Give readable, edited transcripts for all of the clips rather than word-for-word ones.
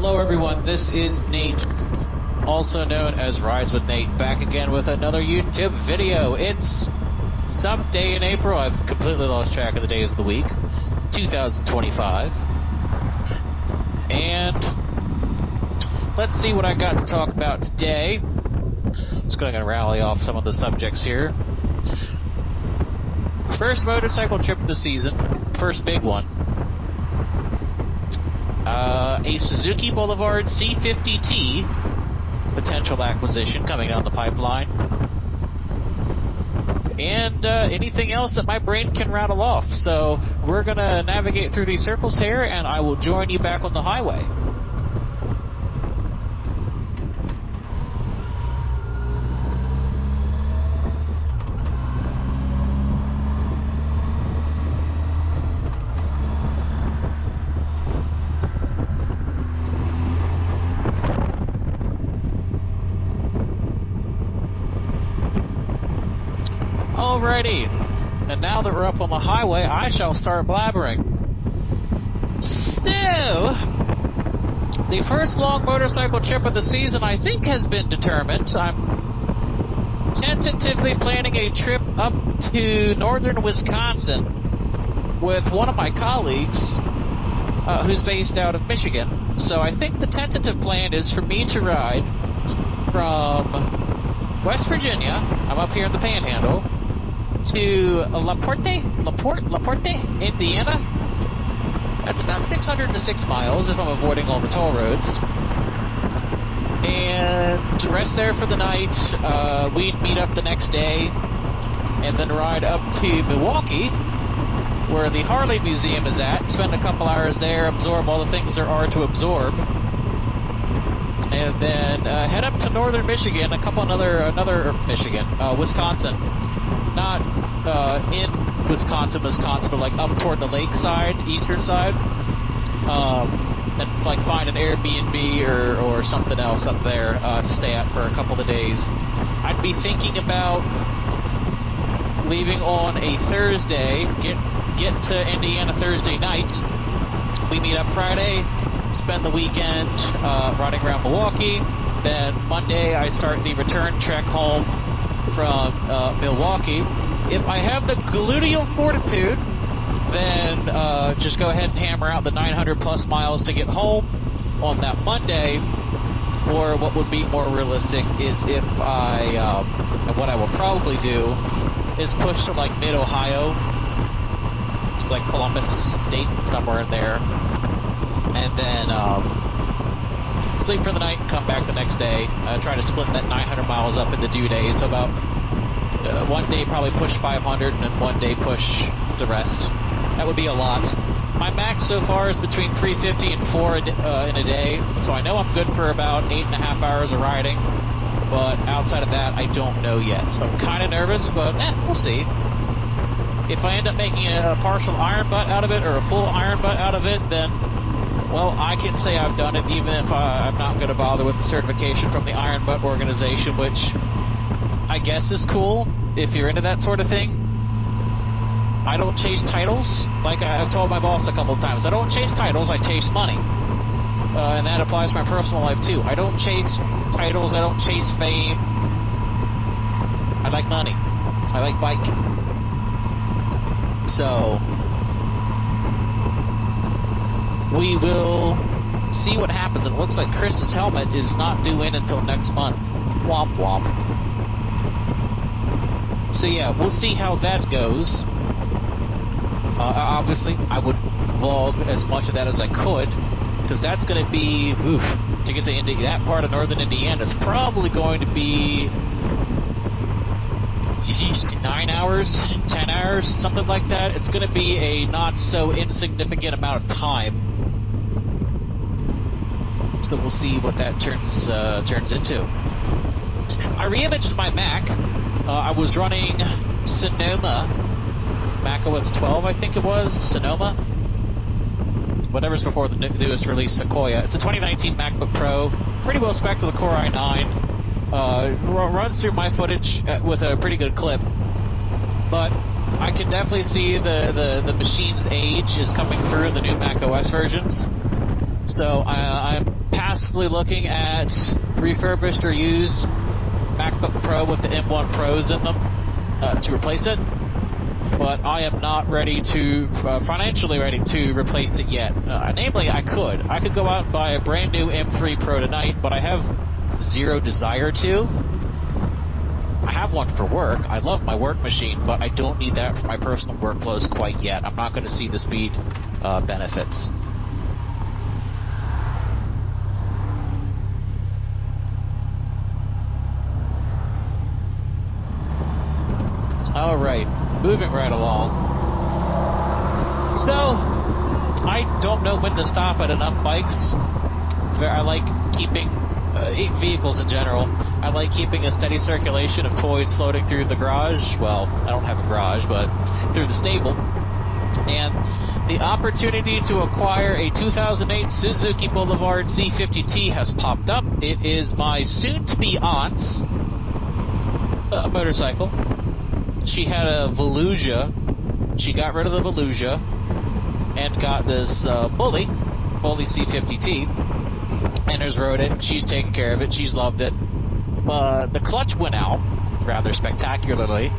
Hello everyone, this is Nate, also known as Rides with Nate, back again with another YouTube video. It's some day in April, I've completely lost track of the days of the week, 2025. And let's see what I got to talk about today. Just going to rally off some of the subjects here. First motorcycle trip of the season, first big one. A Suzuki Boulevard C50T potential acquisition coming down the pipeline. And anything else that my brain can rattle off. So we're going to navigate through these circles here, and I will join you back on the highway. Alrighty, and now that we're up on the highway, I shall start blabbering. So, the first long motorcycle trip of the season, I think, has been determined. I'm tentatively planning a trip up to northern Wisconsin with one of my colleagues who's based out of Michigan. So I think the tentative plan is for me to ride from West Virginia, I'm up here in the Panhandle, to LaPorte, Indiana. That's about 606 miles if I'm avoiding all the toll roads. And to rest there for the night, we'd meet up the next day and then ride up to Milwaukee, where the Harley Museum is at, spend a couple hours there, absorb all the things there are to absorb, and then head up to northern Michigan, Wisconsin. Not in Wisconsin, but like up toward the lake side, eastern side, and like find an Airbnb or something else up there to stay at for a couple of days. I'd be thinking about leaving on a Thursday, get to Indiana Thursday night. We meet up Friday, spend the weekend riding around Milwaukee. Then Monday I start the return trek home from Milwaukee. If I have the gluteal fortitude, then just go ahead and hammer out the 900 plus miles to get home on that Monday. Or what would be more realistic is if what I will probably do is push to like mid-Ohio, like Columbus, Dayton, somewhere in there, and then sleep for the night and come back the next day. Try to split that 900 miles up into 2 days. So about one day probably push 500 and then one day push the rest. That would be a lot. My max so far is between 350 and 4 in a day. So I know I'm good for about 8.5 hours of riding. But outside of that, I don't know yet. So I'm kind of nervous, but we'll see. If I end up making a partial iron butt out of it or a full iron butt out of it, then well, I can say I've done it, even if I'm not going to bother with the certification from the Iron Butt organization, which I guess is cool if you're into that sort of thing. I don't chase titles. Like I've told my boss a couple of times, I don't chase titles, I chase money. And that applies to my personal life, too. I don't chase titles, I don't chase fame. I like money. I like bike. So we will see what happens. It looks like Chris's helmet is not due in until next month. Womp womp. So yeah, we'll see how that goes. Obviously, I would vlog as much of that as I could, because that's going to be, to get to that part of northern Indiana is probably going to be 9 hours, 10 hours, something like that. It's going to be a not so insignificant amount of time. So we'll see what that turns into. I re-imaged my Mac. I was running Sonoma, Mac OS 12, I think it was, Sonoma. Whatever's before the newest release, Sequoia. It's a 2019 MacBook Pro, pretty well spec'd with a Core i9. Runs through my footage with a pretty good clip. But I can definitely see the machine's age is coming through in the new Mac OS versions. So I'm passively looking at refurbished or used MacBook Pro with the M1 Pros in them to replace it, but I am not ready to, financially ready to replace it yet. Namely, I could go out and buy a brand new M3 Pro tonight, but I have zero desire to. I have one for work. I love my work machine, but I don't need that for my personal workflows quite yet. I'm not going to see the speed benefits. All right, moving right along. So, I don't know when to stop at enough bikes. I like keeping vehicles in general. I like keeping a steady circulation of toys floating through the garage. Well, I don't have a garage, but through the stable. And the opportunity to acquire a 2008 Suzuki Boulevard C50T has popped up. It is my soon-to-be aunt's motorcycle. She had a Volusia. She got rid of the Volusia and got this Bully C50T. And has rode it. She's taken care of it. She's loved it. The clutch went out rather spectacularly,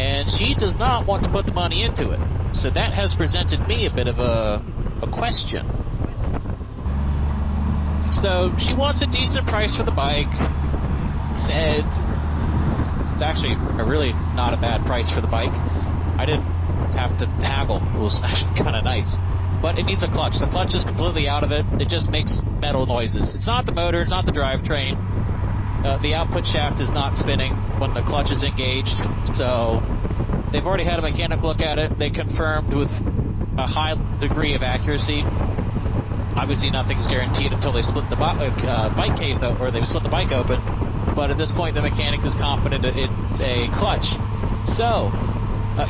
and she does not want to put the money into it. So that has presented me a bit of a question. So she wants a decent price for the bike, and it's actually a really not a bad price for the bike. I didn't have to haggle. It was actually kind of nice. But it needs a clutch. The clutch is completely out of it. It just makes metal noises. It's not the motor. It's not the drivetrain. The output shaft is not spinning when the clutch is engaged. So they've already had a mechanic look at it. They confirmed with a high degree of accuracy. Obviously, nothing's guaranteed until they split the bike case out, or they split the bike open. But at this point, the mechanic is confident that it's a clutch. So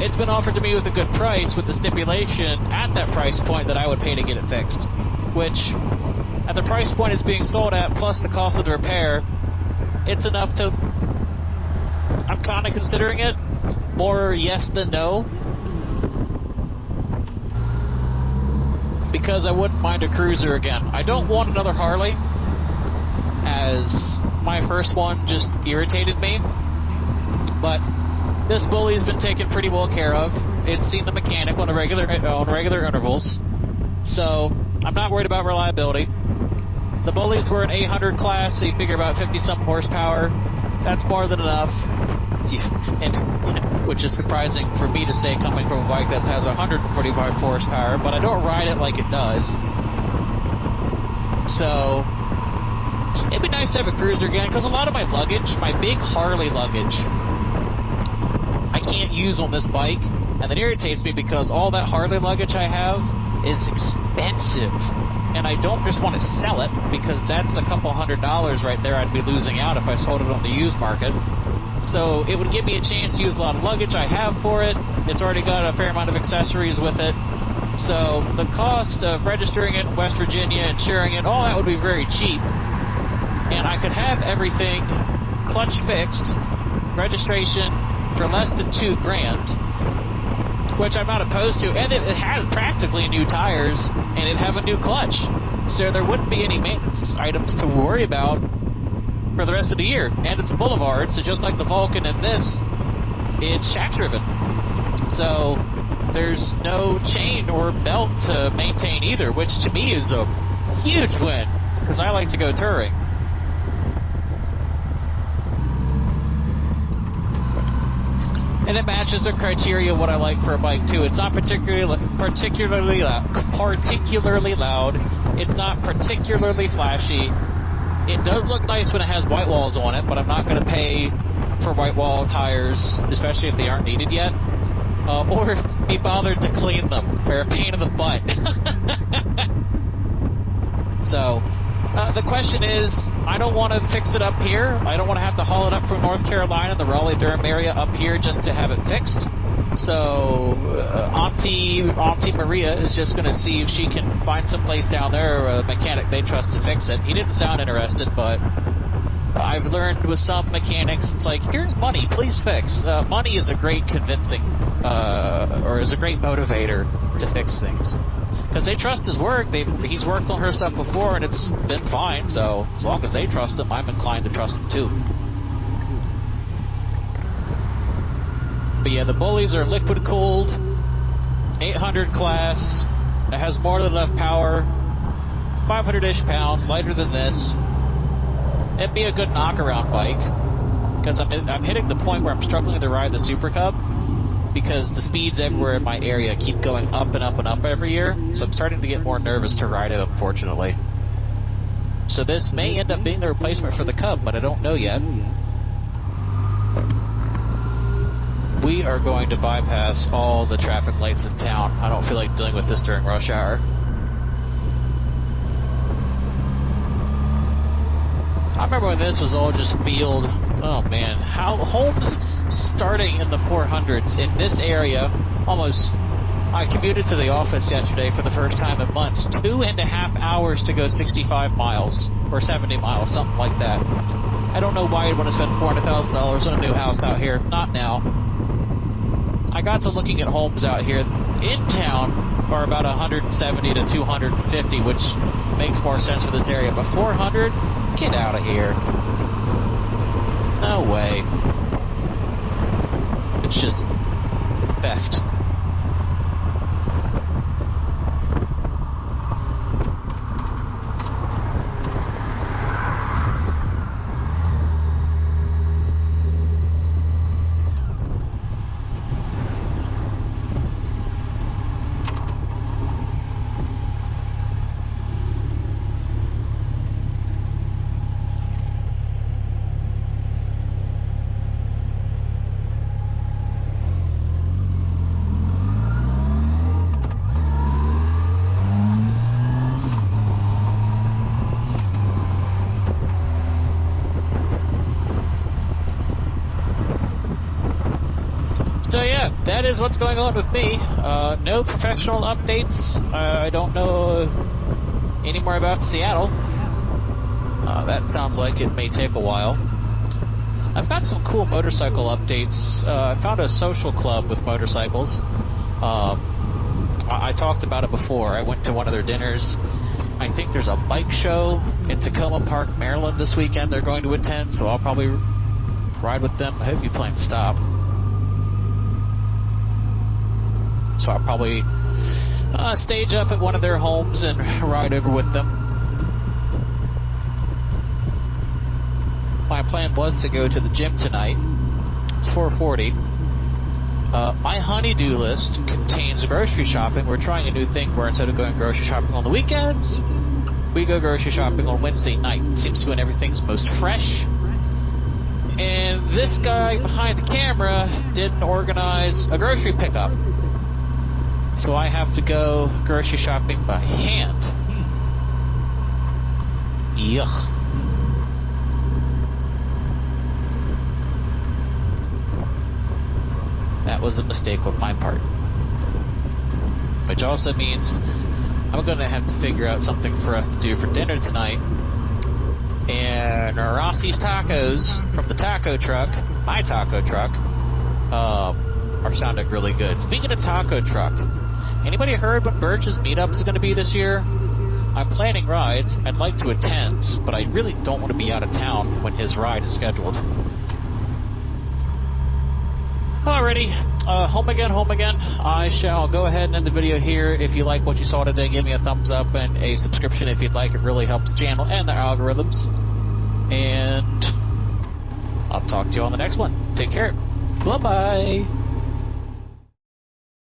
it's been offered to me with a good price, with the stipulation at that price point that I would pay to get it fixed. Which, at the price point it's being sold at, plus the cost of the repair, it's enough to... I'm kind of considering it. More yes than no. Because I wouldn't mind a cruiser again. I don't want another Harley, as my first one just irritated me. But this Bully's been taken pretty well care of. It's seen the mechanic on regular intervals, so I'm not worried about reliability. The Bullies were an 800 class, so you figure about 50-some horsepower. That's more than enough, and which is surprising for me to say coming from a bike that has 145 horsepower, but I don't ride it like it does. So it'd be nice to have a cruiser again, because a lot of my luggage, my big Harley luggage, I can't use on this bike, and that irritates me because all that Harley luggage I have is expensive, and I don't just want to sell it because that's a couple $100 right there I'd be losing out if I sold it on the used market. So it would give me a chance to use a lot of luggage I have for it. It's already got a fair amount of accessories with it. So the cost of registering it in West Virginia, insuring it, all that would be very cheap. And I could have everything clutch fixed, registration, for less than $2,000, which I'm not opposed to, and it had practically new tires, and it'd have a new clutch, so there wouldn't be any maintenance items to worry about for the rest of the year. And it's a Boulevard, so just like the Vulcan and this, it's shaft driven, so there's no chain or belt to maintain either, which to me is a huge win, because I like to go touring. And it matches the criteria of what I like for a bike too. It's not particularly loud. It's not particularly flashy. It does look nice when it has white walls on it, but I'm not going to pay for white wall tires, especially if they aren't needed yet, or be bothered to clean them. They're a pain in the butt. So the question is, I don't want to fix it up here. I don't want to have to haul it up from North Carolina, the Raleigh-Durham area, up here just to have it fixed. So Auntie Maria is just going to see if she can find some place down there, or a mechanic they trust to fix it. He didn't sound interested, but I've learned with some mechanics, it's like, here's money, please fix. Money is a great convincing, or is a great motivator to fix things. Because they trust his work. He's worked on her stuff before, and it's been fine. So as long as they trust him, I'm inclined to trust him too. But yeah, the bullies are liquid cooled, 800 class. It has more than enough power, 500-ish pounds, lighter than this. It'd be a good knock-around bike, because I'm hitting the point where I'm struggling to ride the Super Cub, because the speeds everywhere in my area keep going up and up and up every year, so I'm starting to get more nervous to ride it, unfortunately. So this may end up being the replacement for the Cub, but I don't know yet. We are going to bypass all the traffic lights in town. I don't feel like dealing with this during rush hour. I remember when this was all just field. Oh man, how homes starting in the 400s in this area. Almost, I commuted to the office yesterday for the first time in months. 2.5 hours to go 65 miles or 70 miles, something like that. I don't know why you'd want to spend $400,000 on a new house out here. Not now. I got to looking at homes out here in town are about 170 to 250, which makes more sense for this area. But 400? Get out of here. No way. It's just theft. So yeah, that is what's going on with me. No professional updates. I don't know any more about Seattle. That sounds like it may take a while. I've got some cool motorcycle updates. I found a social club with motorcycles. I talked about it before. I went to one of their dinners. I think there's a bike show in Tacoma Park, Maryland this weekend they're going to attend, so I'll probably ride with them. I hope you plan to stop. So I'll probably stage up at one of their homes and ride over with them. My plan was to go to the gym tonight. It's 4:40. My honey-do list contains grocery shopping. We're trying a new thing where instead of going grocery shopping on the weekends, we go grocery shopping on Wednesday night. It seems to when everything's most fresh. And this guy behind the camera didn't organize a grocery pickup. So I have to go grocery shopping by hand. Yuck. That was a mistake on my part. Which also means I'm going to have to figure out something for us to do for dinner tonight. And Rossi's Tacos from the taco truck, my taco truck, are sounding really good. Speaking of taco truck, anybody heard what Birch's meetup is going to be this year? I'm planning rides. I'd like to attend, but I really don't want to be out of town when his ride is scheduled. Alrighty, home again. I shall go ahead and end the video here. If you like what you saw today, give me a thumbs up and a subscription if you'd like. It really helps the channel and the algorithms. And I'll talk to you on the next one. Take care. Bye-bye.